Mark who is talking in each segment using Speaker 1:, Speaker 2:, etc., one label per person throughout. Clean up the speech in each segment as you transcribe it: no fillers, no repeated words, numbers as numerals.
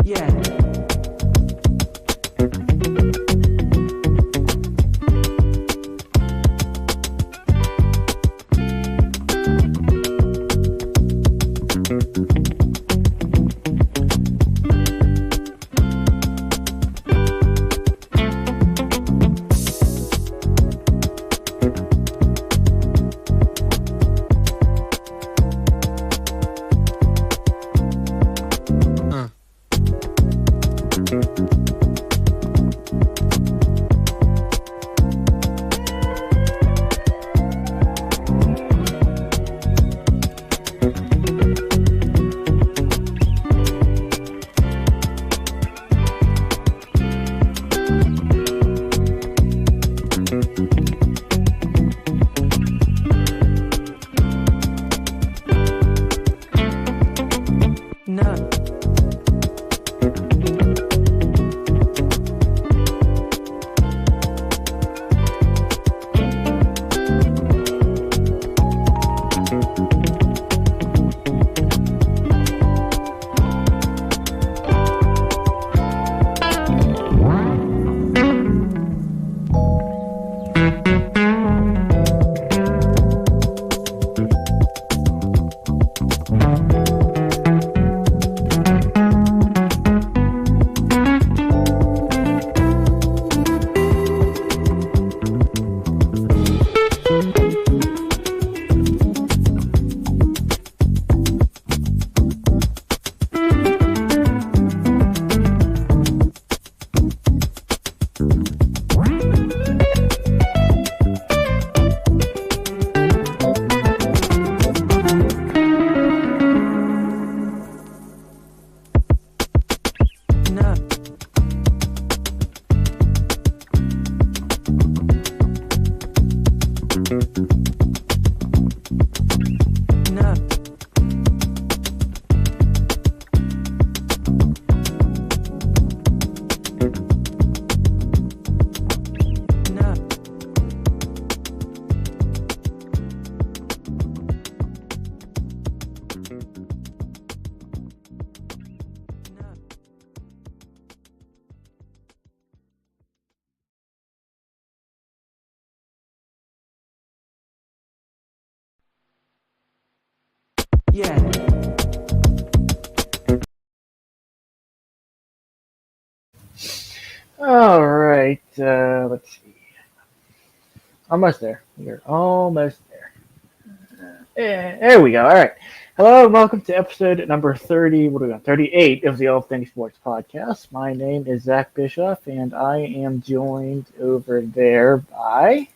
Speaker 1: Yeah. No. Yeah.
Speaker 2: All right, let's see. Almost there. We're almost there. There we go. All right. Hello and welcome to episode number 30, what are we on? 38 of the All Things Sports Podcast. My name is Zach Bischoff, and I am joined over there by.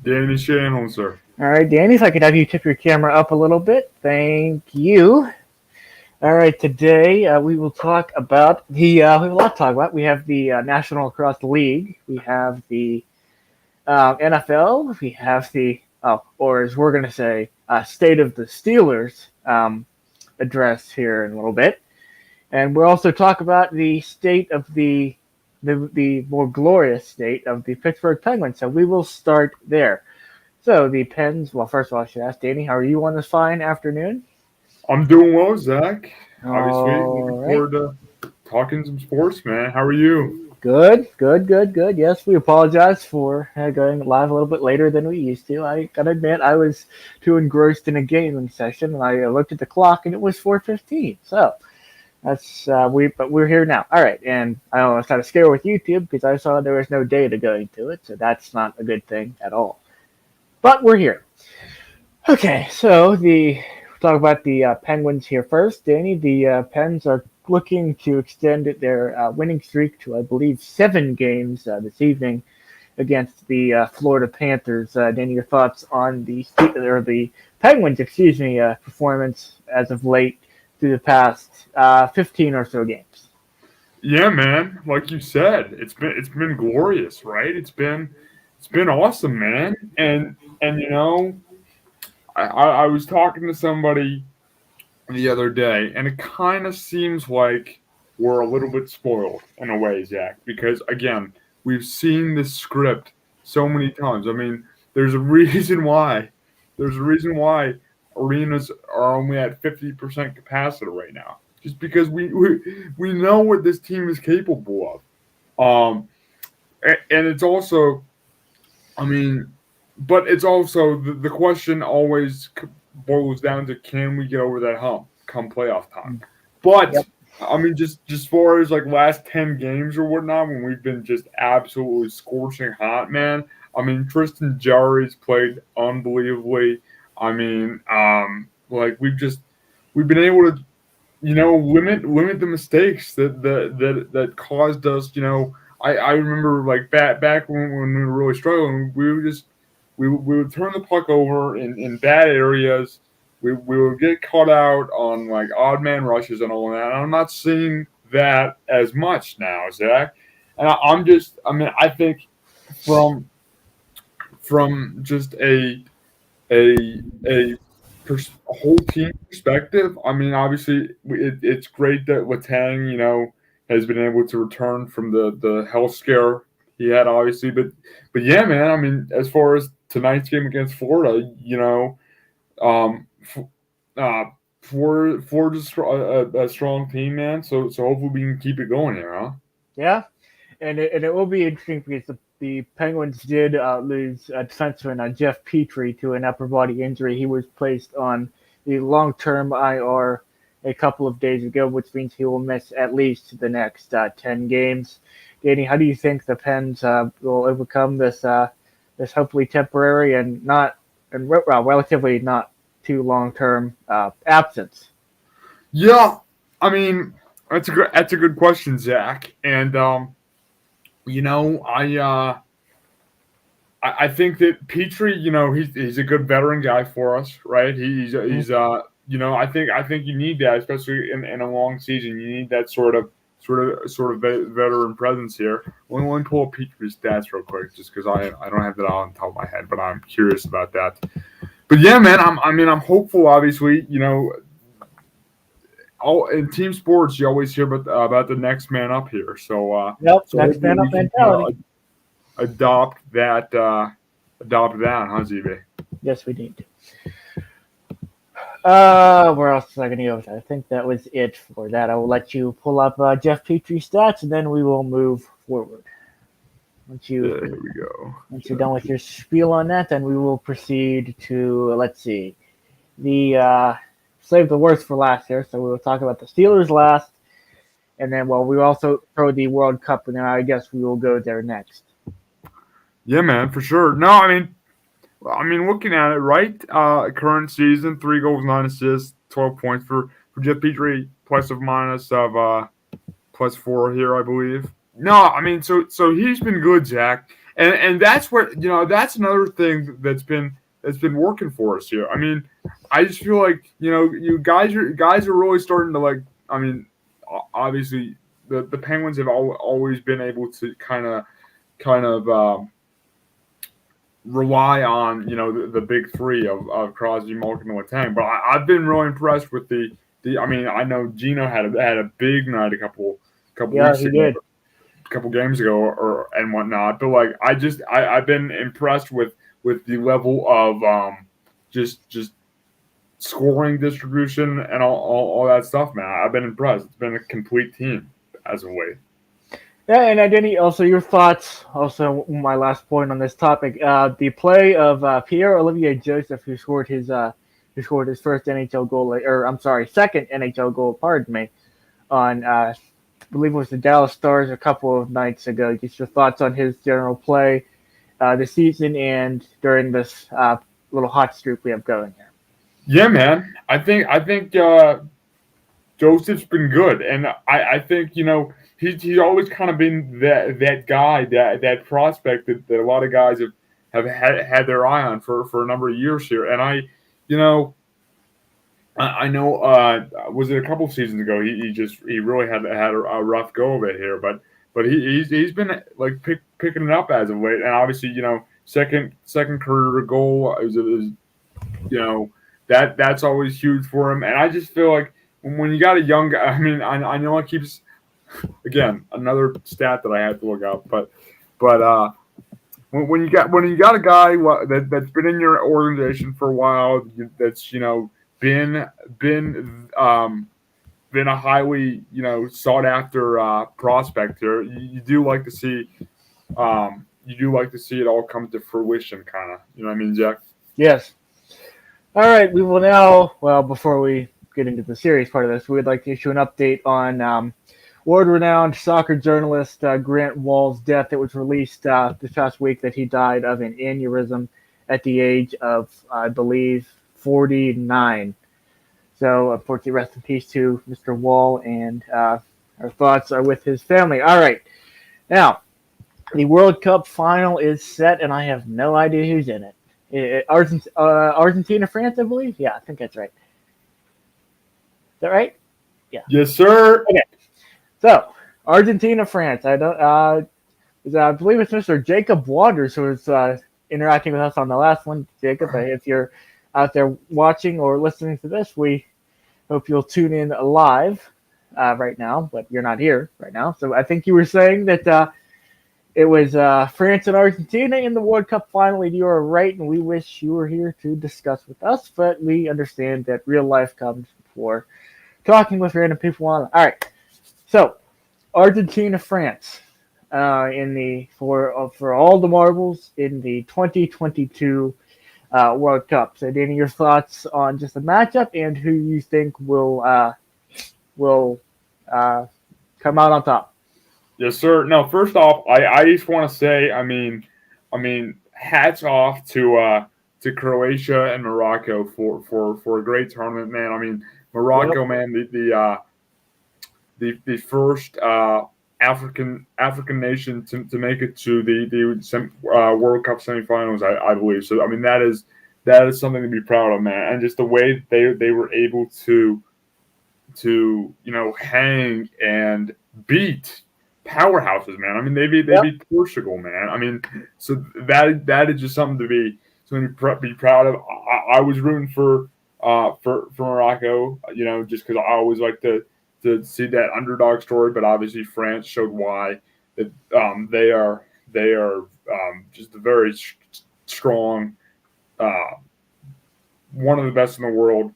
Speaker 3: Danny Shannon, sir.
Speaker 2: All right, Danny, if I could have you tip your camera up a little bit. Thank you. All right, today we will talk about we have a lot to talk about. We have the National Lacrosse League. We have the NFL. We have or as we're going to say, State of the Steelers address here in a little bit. And we'll also talk about the state of the more glorious state of the Pittsburgh Penguins. So we will start there. So the Pens, well, first of all, I should ask Danny, how are you on this fine afternoon?
Speaker 3: I'm doing well, Zach. Obviously,
Speaker 2: All
Speaker 3: looking
Speaker 2: right.
Speaker 3: forward to talking some sports, man. How are you?
Speaker 2: Good. Yes, we apologize for going live a little bit later than we used to. I gotta admit, I was too engrossed in a gaming session, and I looked at the clock, and it was 4:15. So that's but we're here now. All right, and I almost had a scare with YouTube because I saw there was no data going to it, so that's not a good thing at all. But we're here. Okay, so we'll talk about the Penguins here first. Danny, the Pens are looking to extend their winning streak to, I believe, 7 games this evening against the Florida Panthers. Danny, your thoughts on the Penguins, performance as of late through the past 15 or so games?
Speaker 3: Yeah, man. Like you said, it's been glorious, right? It's been awesome, man. And I was talking to somebody the other day, and it kind of seems like we're a little bit spoiled in a way, Zach, because again, we've seen this script so many times. I mean, there's a reason why. There's a reason why arenas are only at 50% capacity right now, just because we know what this team is capable of. And it's also, I mean, but it's also the question always boils down to, can we get over that hump come playoff time? But
Speaker 2: Yep.
Speaker 3: I mean, just far as like last 10 games or whatnot, when we've been just absolutely scorching hot, man. I mean, Tristan Jarry's played unbelievably. I mean, like we've been able to, limit the mistakes that caused us. I remember like back when we were really struggling, we would turn the puck over in bad areas. We would get caught out on like odd man rushes and all that. And I'm not seeing that as much now, Zach. And I think from just a whole team perspective, I mean, obviously it's great that Letang, has been able to return from the health scare he had, obviously. But yeah, man, I mean, as far as tonight's game against Florida, um, Florida's a strong team, man. So hopefully we can keep it going here, huh?
Speaker 2: Yeah, and it will be interesting because the Penguins did lose defenseman Jeff Petrie to an upper body injury. He was placed on the long-term IR a couple of days ago, which means he will miss at least the next 10 games. Danny, how do you think the Pens will overcome this this hopefully temporary and relatively not too long-term absence?
Speaker 3: Yeah, I mean that's a good question, Zach. And I think that Petrie, he's a good veteran guy for us, right? I think you need that, especially in a long season. You need that sort of veteran presence here. Let me pull up Petrie's stats real quick, just because I don't have that on top of my head, but I'm curious about that. But yeah, man, I'm hopeful. Obviously, in team sports, you always hear about the next man up here. So
Speaker 2: Nope,
Speaker 3: so
Speaker 2: next
Speaker 3: hopefully
Speaker 2: man up
Speaker 3: we can
Speaker 2: mentality.
Speaker 3: adopt that, huh, ZB?
Speaker 2: Yes, we need. Where else was I going to go with that? I think that was it for that. I will let you pull up Jeff Petrie's stats, and then we will move forward. Once
Speaker 3: Here we go.
Speaker 2: you're done with your spiel on that, then we will proceed to the save the worst for last here. So we will talk about the Steelers last, and then we also throw the World Cup, and then I guess we will go there next.
Speaker 3: Yeah, man, for sure. No, I mean, I mean, looking at it, right? Current season, 3 goals, 9 assists, 12 points for Jeff Petrie, plus of minus of +4 here, I believe. No, I mean, so he's been good, Zach, and that's what that's another thing that's been working for us here. I mean, I just feel like you guys are really starting to like. I mean, obviously the Penguins have always been able to kind of rely on the big three of Crosby, Malkin, and Letang. But I've been really impressed with the. I mean, I know Gino had a big night a couple
Speaker 2: Yeah,
Speaker 3: weeks
Speaker 2: he
Speaker 3: ago,
Speaker 2: did.
Speaker 3: a couple games ago, or and whatnot. But like, I've been impressed with the level of just scoring distribution and all that stuff, man. I've been impressed. It's been a complete team as of late.
Speaker 2: Yeah, and Denny, also your thoughts. Also, my last point on this topic: the play of Pierre-Olivier Joseph, who scored his first NHL goal, or I'm sorry, second NHL goal. Pardon me, on I believe it was the Dallas Stars a couple of nights ago. Just your thoughts on his general play this season and during this little hot streak we have going here.
Speaker 3: Yeah, man. I think Joseph's been good, and I think he's always kind of been that guy, that prospect that a lot of guys have had their eye on for a number of years here. And you know I know was it a couple of seasons ago he really had a rough go of it here, but he's been like picking it up as of late, and obviously second career goal is that's always huge for him. And I just feel like when you got a young guy, I mean, I know it keeps again another stat that I have to look up, but when you got a guy that's been in your organization for a while, that's been been been a highly sought after prospect here, you do like to see it all come to fruition, kind of. You know what I mean, Jack?
Speaker 2: Yes. All right, we will now. Well, before we get into the serious part of this, we would like to issue an update on world-renowned soccer journalist Grant Wall's death. It was released this past week that he died of an aneurysm at the age of, I believe, 49. So, unfortunately, rest in peace to Mr. Wall, and our thoughts are with his family. All right, now the World Cup final is set, and I have no idea who's in it. Argentina, France, I believe. Yeah, I think that's right. Is that right? Yeah.
Speaker 3: Yes, sir.
Speaker 2: Okay. So, Argentina, France. I believe it's Mr. Jacob Waters who was interacting with us on the last one. Jacob, if you're out there watching or listening to this, we hope you'll tune in live right now, but you're not here right now. So I think you were saying that it was France and Argentina in the World Cup final. You are right, and we wish you were here to discuss with us, but we understand that real life comes before talking with random people on. All right. So, Argentina, France, for all the marbles in the 2022 World Cup. So, Danny, your thoughts on just the matchup and who you think will come out on top?
Speaker 3: Yes, sir. No, first off, I just want to say, I mean, hats off to Croatia and Morocco for a great tournament, man. I mean, Morocco, man, the first African nation to make it to the World Cup semifinals, I believe. So I mean that is something to be proud of, man. And just the way they were able to hang and beat powerhouses, man. I mean they beat Portugal, man. I mean, so that is just something to be proud of. I was rooting for Morocco, just because I always like to see that underdog story, but obviously France showed why that they are just a very strong, one of the best in the world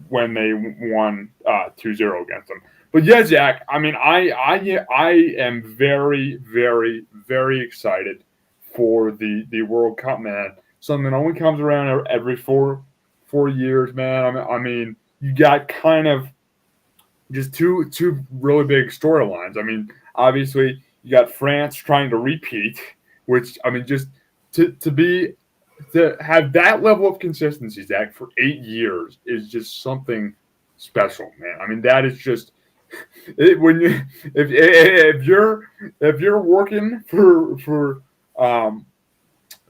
Speaker 3: when they won 2-0 against them. But yeah, Zach, I mean, I am very, very, very excited for the World Cup, man. Something that only comes around every four years, man. I mean, you got kind of just two really big storylines. I mean, obviously you got France trying to repeat, which I mean, just to be to have that level of consistency, Zach, for 8 years is just something special, man. I mean, that is just when you if you're working for um,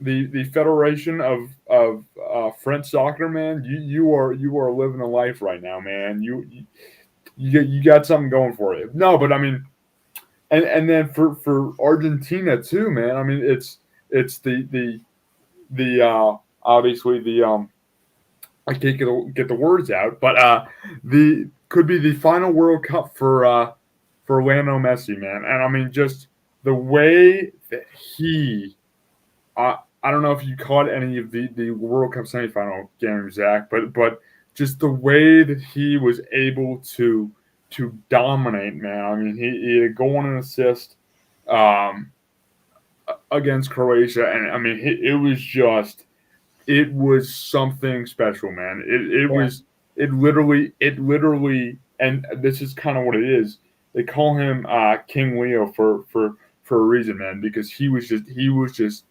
Speaker 3: the Federation of French soccer, man, you are living a life right now, man. You got something going for you. No, but I mean, and then for Argentina too, man. I mean, it's the obviously the I can't get the words out, but the could be the final World Cup for Lionel Messi, man. And I mean, just the way that he, I don't know if you caught any of the World Cup semifinal games, Zach, but just the way that he was able to dominate, man. I mean, he had a goal and an assist um, against Croatia, and I mean, it was something special, man. It
Speaker 2: Yeah.
Speaker 3: was it literally, and this is kind of what it is. They call him King Leo for a reason, man, because he was just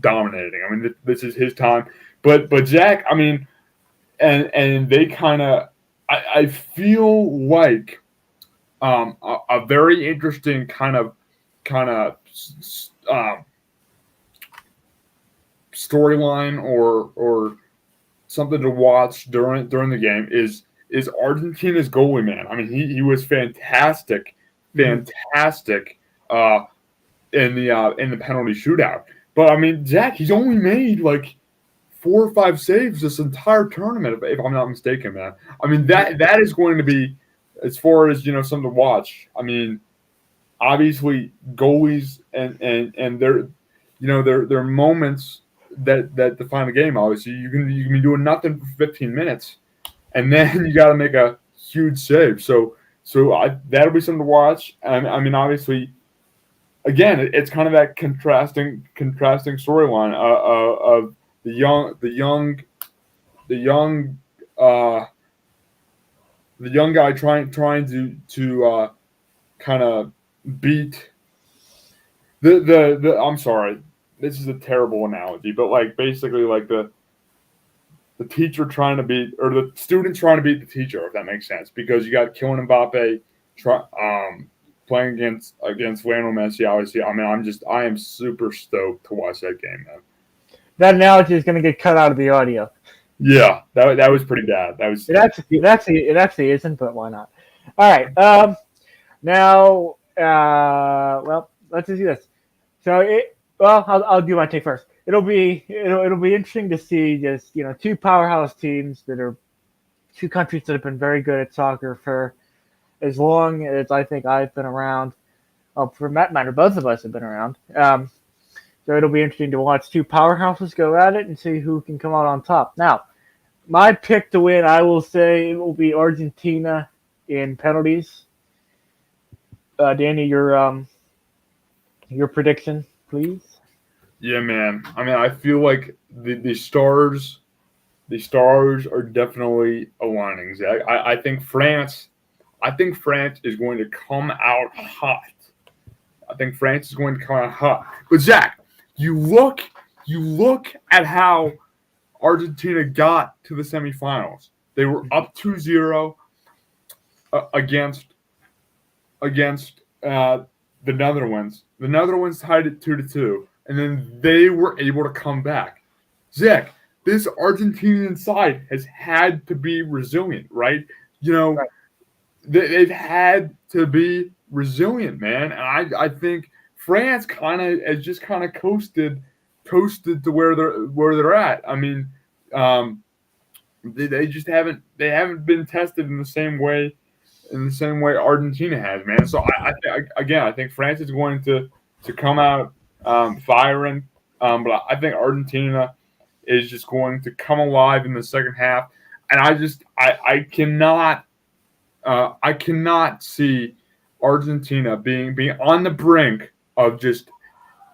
Speaker 3: dominating. I mean, this is his time. But Jack, I mean, and they kind of, I feel like a very interesting kind of um, storyline or something to watch during the game is Argentina's goalie, man. I mean, he was fantastic, fantastic in the penalty shootout. But I mean, Zach, he's only made like 4 or 5 saves this entire tournament, if I'm not mistaken, man. I mean that is going to be, as far as something to watch. I mean, obviously goalies and their moments that define the game. Obviously, you can be doing nothing for 15 minutes, and then you got to make a huge save. So that'll be something to watch. And I mean, obviously, again, it's kind of that contrasting storyline of the uh, young guy trying to kind of beat the I'm sorry, this is a terrible analogy, but like basically like the teacher trying to beat, or the student trying to beat the teacher, if that makes sense, because you got Kylian Mbappe playing against Lionel Messi. Obviously, I mean, I am super stoked to watch that game, man.
Speaker 2: That analogy is going to get cut out of the audio.
Speaker 3: Yeah, that was pretty bad. That was
Speaker 2: It actually isn't, but why not? All right. Now, well, let's just do this. So, I'll do my take first. It'll be interesting to see just two powerhouse teams that are two countries that have been very good at soccer for as long as I think I've been around. For that matter, both of us have been around. So it'll be interesting to watch two powerhouses go at it and see who can come out on top. Now, my pick to win, I will say it will be Argentina in penalties. Danny, your prediction, please.
Speaker 3: Yeah, man. I mean, I feel like the stars are definitely aligning, Zach. I think France is going to come out hot. I think France is going to come out hot. But Zach, you look at how Argentina got to the semifinals. They were up 2-0 against the Netherlands. The Netherlands tied it 2-2, and then they were able to come back. Zach, this Argentinian side has had to be resilient, right?
Speaker 2: Right.
Speaker 3: They've had to be resilient, man. And I think France has just coasted to where they're at. I mean, they just haven't been tested in the same way Argentina has, man. So I think France is going to come out firing, but I think Argentina is just going to come alive in the second half, and I cannot see Argentina being on the brink of just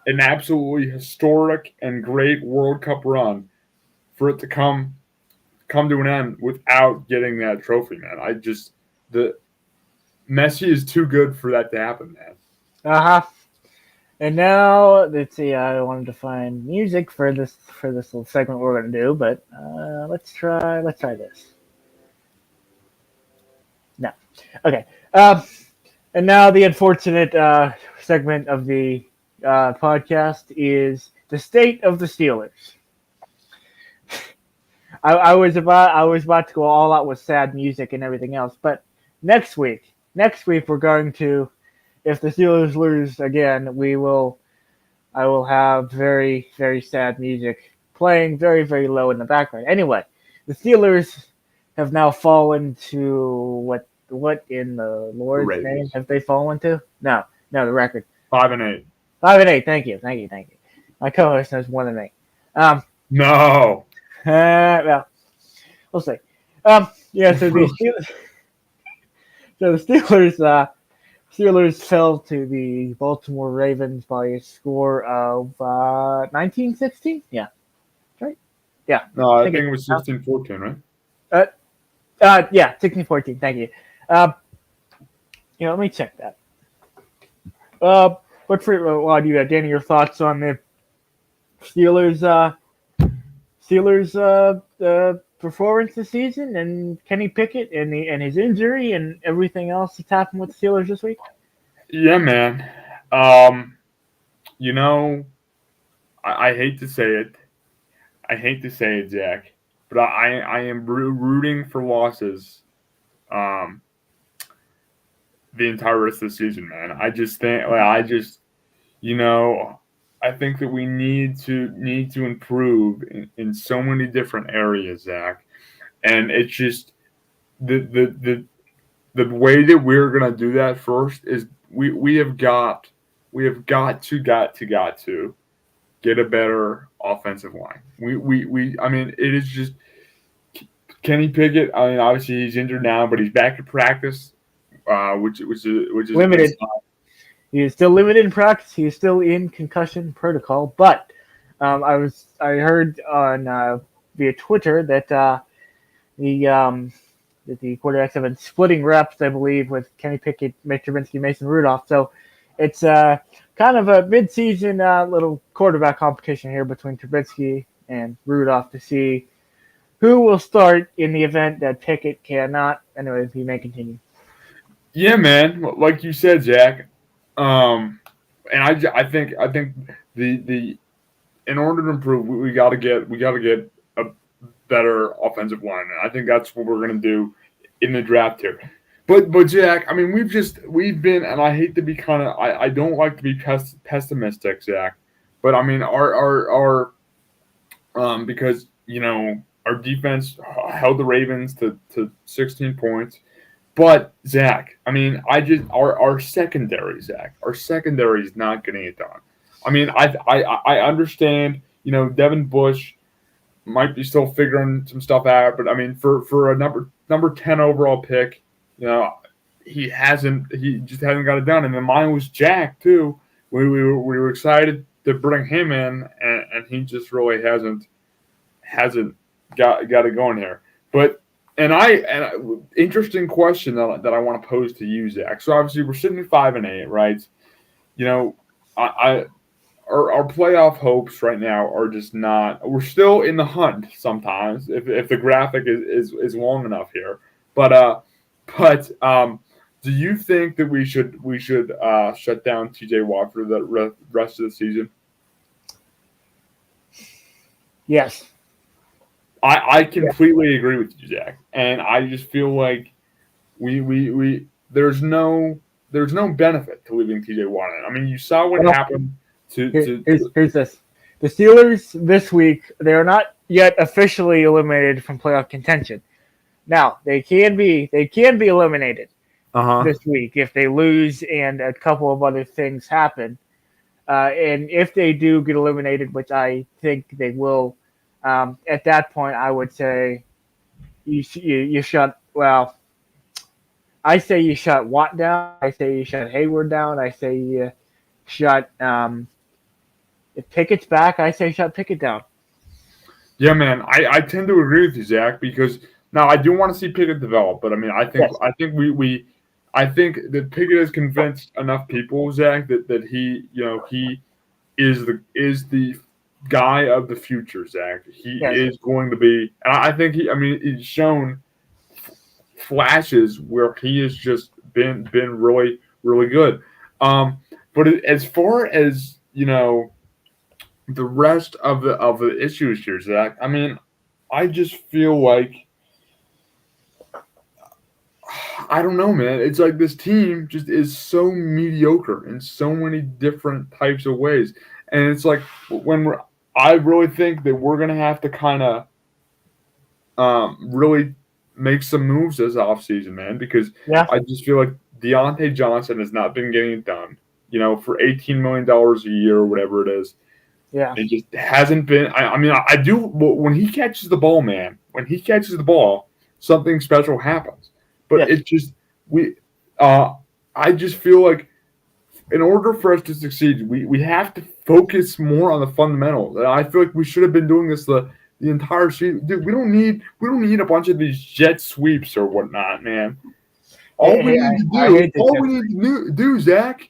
Speaker 3: an absolutely historic and great World Cup run for it to come to an end without getting that trophy, man. The Messi is too good for that to happen, man.
Speaker 2: Uh-huh. And now let's see. I wanted to find music for this little segment we're going to do, but let's try this. No, okay. And now the unfortunate segment of the podcast is the state of the Steelers. I was about to go all out with sad music and everything else, but next week we're going to, if the Steelers lose again, I will have very, very sad music playing very, very low in the background. Anyway, the Steelers have now fallen to what in the Lord's
Speaker 3: Ravens.
Speaker 2: name have they fallen to? No, the record.
Speaker 3: 5-8.
Speaker 2: 5-8. Thank you. My co-host knows more than me.
Speaker 3: No.
Speaker 2: Well, we'll see. Yeah. So the Steelers fell to the Baltimore Ravens by a score of 19-16. Yeah, right. Yeah.
Speaker 3: No, I think it was 16-14, right?
Speaker 2: Yeah, 16-14. Thank you. Let me check that. But while you got Danny, your thoughts on the Steelers' performance this season, and Kenny Pickett and his injury and everything else that's happened with the Steelers this week?
Speaker 3: Yeah, man. I hate to say it. Jack. But I am rooting for losses the entire rest of the season, man. I think that we need to improve in so many different areas, Zach. And it's just the way that we're gonna do that first is we have got to get a better offensive line. I mean, it is just Kenny Pickett. I mean, obviously he's injured now, but he's back to practice, which is
Speaker 2: limited. He is still limited in practice. He is still in concussion protocol. But I heard on via Twitter that the quarterbacks have been splitting reps, I believe, with Kenny Pickett, Mitch Trubisky, Mason Rudolph. So it's kind of a mid-season little quarterback competition here between Trubisky and Rudolph to see who will start in the event that Pickett cannot. Anyway, he may continue.
Speaker 3: Yeah, man. Like you said, Jack. And I think the in order to improve, we got to get a better offensive lineman. I think that's what we're gonna do in the draft here. But Jack, I mean, we've been, and I hate to be I don't like to be pessimistic, Zach. But I mean, our because our defense held the Ravens to 16 points. But Zach, I mean, our secondary, Zach, is not getting it done. I mean, I understand, Devin Bush might be still figuring some stuff out, but I mean, for a number 10 overall pick, he just hasn't got it done. And then mine was Jack too. We were excited to bring him in, and he just really hasn't got it going here. But interesting question that I want to pose to you, Zach. So obviously we're sitting at 5-8, right? Our playoff hopes right now are just not. We're still in the hunt sometimes if the graphic is long enough here. But do you think that we should shut down T.J. Watt for the rest of the season?
Speaker 2: Yes.
Speaker 3: I completely agree with you, Jack, and I just feel like we there's no benefit to leaving T.J. Watt in. I mean, you saw what happened
Speaker 2: here's this: the Steelers this week, they are not yet officially eliminated from playoff contention. Now they can be eliminated this week if they lose and a couple of other things happen. And if they do get eliminated, which I think they will. At that point, I would say you shut. Well, I say you shut Watt down. I say you shut Hayward down. I say you shut. If Pickett's back, I say shut Pickett down.
Speaker 3: Yeah, man, I tend to agree with you, Zach, because now I do want to see Pickett develop, but I mean, I think I think that Pickett has convinced enough people, Zach, that he is the guy of the future, Zach. He
Speaker 2: Yes.
Speaker 3: is going to be, and I think he's shown flashes where he has just been really really good. But as far as the rest of the issues here, Zach, I mean, I just feel like I don't know, man. It's like this team just is so mediocre in so many different types of ways, and it's like I really think that we're gonna have to kind of really make some moves this offseason, man, because
Speaker 2: Yeah.
Speaker 3: I just feel like Deontay Johnson has not been getting it done. For $18 million a year or whatever it is.
Speaker 2: Yeah.
Speaker 3: It just hasn't been. I mean, I do when he catches the ball, man. When he catches the ball, something special happens. But
Speaker 2: Yes.
Speaker 3: it just I just feel like in order for us to succeed, we have to focus more on the fundamentals. And I feel like we should have been doing this the entire season. Dude, we don't need a bunch of these jet sweeps or whatnot, man. All we need to do, Zach,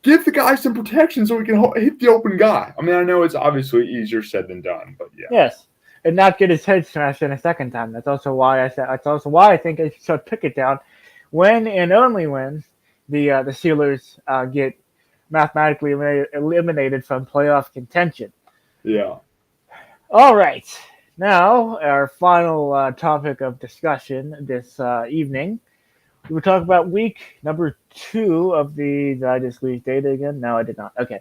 Speaker 3: give the guy some protection so we can hit the open guy. I mean, I know it's obviously easier said than done, but yeah.
Speaker 2: Yes, and not get his head smashed in a second time. That's also why I think I should pick it down when and only when the Steelers get mathematically eliminated from playoff contention.
Speaker 3: Yeah.
Speaker 2: All right, now our final topic of discussion this evening. We will talk about week number 2 of the. Did I just lose data again? No, I did not. Okay.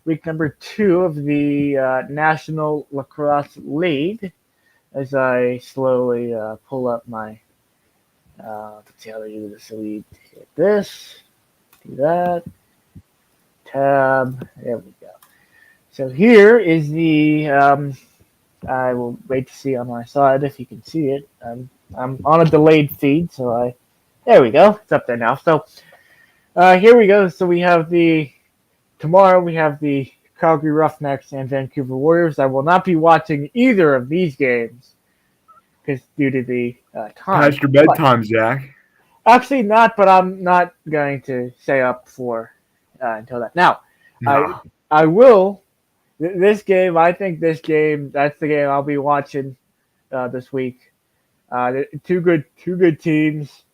Speaker 2: Week number 2 of the National Lacrosse League. As I slowly pull up my. Let's see how to do this. So we hit this, do that, tab. There we go. So here is the. I will wait to see on my side if you can see it. I'm on a delayed feed, so there we go. It's up there now. So here we go. So we have tomorrow we have the Calgary Roughnecks and Vancouver Warriors. I will not be watching either of these games because due to the time.
Speaker 3: Past your bedtime, Zach.
Speaker 2: Actually not, but I'm not going to stay up for until that. Now,
Speaker 3: No.
Speaker 2: I will. This game, I think that's the game I'll be watching this week. Two good teams.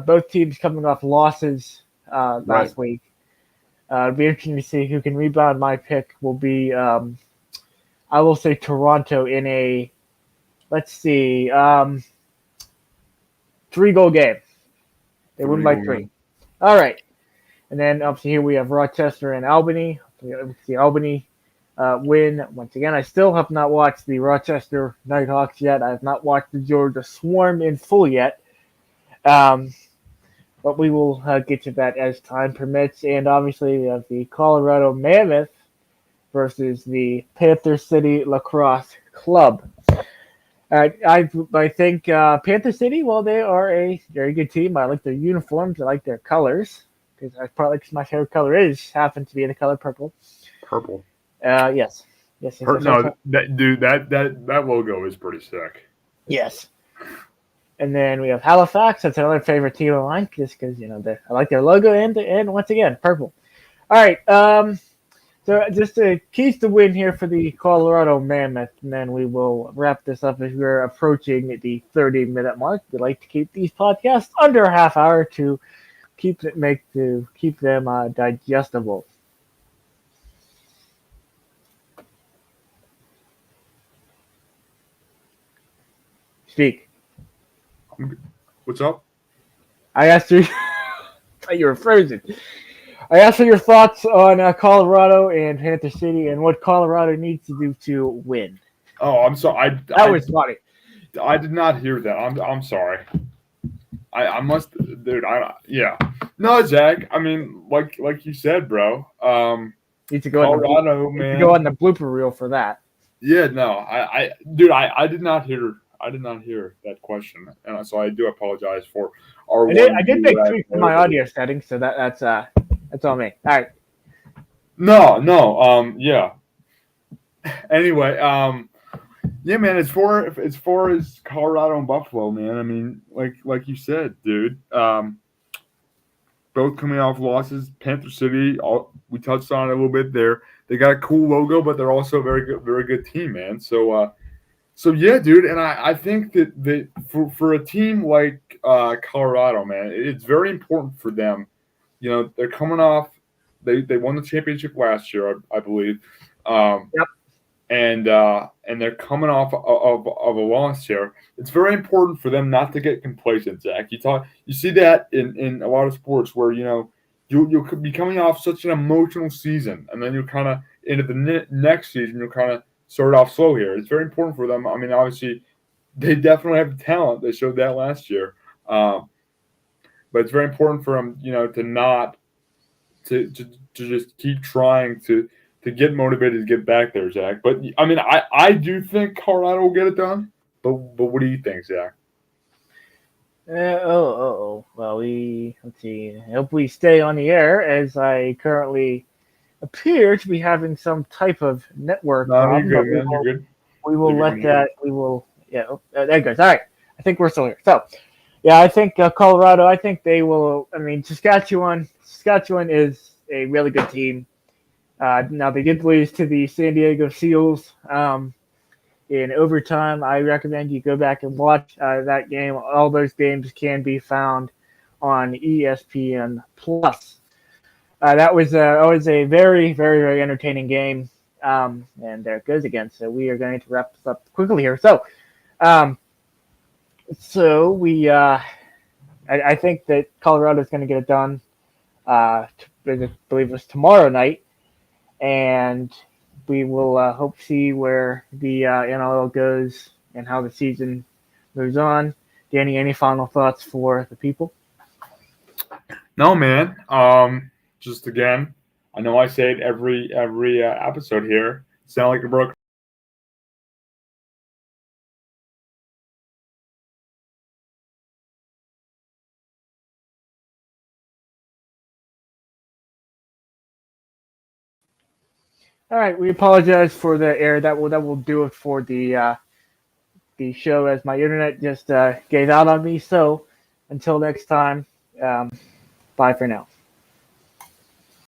Speaker 2: Both teams coming off losses last week. It'll be interesting to see who can rebound. My pick will be, I will say Toronto in a, let's see, 3-goal game. They win by 3. All right. And then obviously here we have Rochester and Albany. The Albany win once again. I still have not watched the Rochester Nighthawks yet. I have not watched the Georgia Swarm in full yet. But we will get to that as time permits. And obviously we have the Colorado Mammoth versus the Panther City Lacrosse Club. I think Panther City, well, they are a very good team. I like their uniforms. I like their colors. Because my favorite color happens to be the color purple.
Speaker 3: Purple.
Speaker 2: Yes.
Speaker 3: No, that logo is pretty sick.
Speaker 2: Yes. And then we have Halifax. That's another favorite team of mine, just because I like their logo and once again purple. All right. So just the keys to win here for the Colorado Mammoth, and then we will wrap this up as we're approaching the 30-minute mark. We like to keep these podcasts under a half hour to keep them digestible. Speak.
Speaker 3: What's up?
Speaker 2: I asked you. You were frozen. I asked for your thoughts on Colorado and Panther City and what Colorado needs to do to win.
Speaker 3: Oh, I'm sorry.
Speaker 2: That was funny.
Speaker 3: I did not hear that. I'm sorry. I must, dude. Yeah. No, Zach. I mean, like you said, bro.
Speaker 2: Need to go
Speaker 3: Colorado, man.
Speaker 2: Need to go on the blooper reel for that.
Speaker 3: Yeah. No. I did not hear. I did not hear that question, and so I do apologize for our.
Speaker 2: I did make tweaks to my audio settings, so that's on me. All right.
Speaker 3: No. Yeah. Anyway, Yeah, man. As far as Colorado and Buffalo, man. I mean, like you said, dude. Both coming off losses. Panther City, we touched on it a little bit there. They got a cool logo, but they're also a very good team, man. So yeah, dude, and I think that for a team like Colorado, man, it's very important for them. You know, they're coming off. They won the championship last year, I believe. Um,
Speaker 2: Yep.
Speaker 3: and they're coming off of a loss here. It's very important for them not to get complacent, Zach. You see that in a lot of sports where you'll be coming off such an emotional season, and then you kind of into the next season you'll kind of start off slow here. It's very important for them. I mean, obviously, they definitely have the talent. They showed that last year, but it's very important for them, to not to just keep trying to get motivated to get back there, Zach. But I mean, I do think Colorado will get it done. But what do you think, Zach?
Speaker 2: Well, let's see. I hope we stay on the air as I currently appear to be having some type of network
Speaker 3: No,
Speaker 2: problem.
Speaker 3: you're
Speaker 2: But
Speaker 3: good, man. You're good.
Speaker 2: we will
Speaker 3: You're
Speaker 2: let
Speaker 3: good.
Speaker 2: that. We will. Yeah. There it goes. All right. I think we're still here. So, yeah, I think Colorado. I think they will. I mean, Saskatchewan. Saskatchewan is a really good team. Now they did lose to the San Diego Seals in overtime. I recommend you go back and watch that game. All those games can be found on ESPN Plus. That was a very, very, very entertaining game. And there it goes again. So we are going to wrap this up quickly here. Um, I think that Colorado is going to get it done. I believe it was tomorrow night, and we will hope to see where the NLL goes and how the season moves on. Danny, any final thoughts for the people?
Speaker 3: No, man. Just again, I know I say it every episode here. Sound like a broken.
Speaker 2: All right, we apologize for the error. That will do it for the show, as my internet just gave out on me. So until next time, bye for now.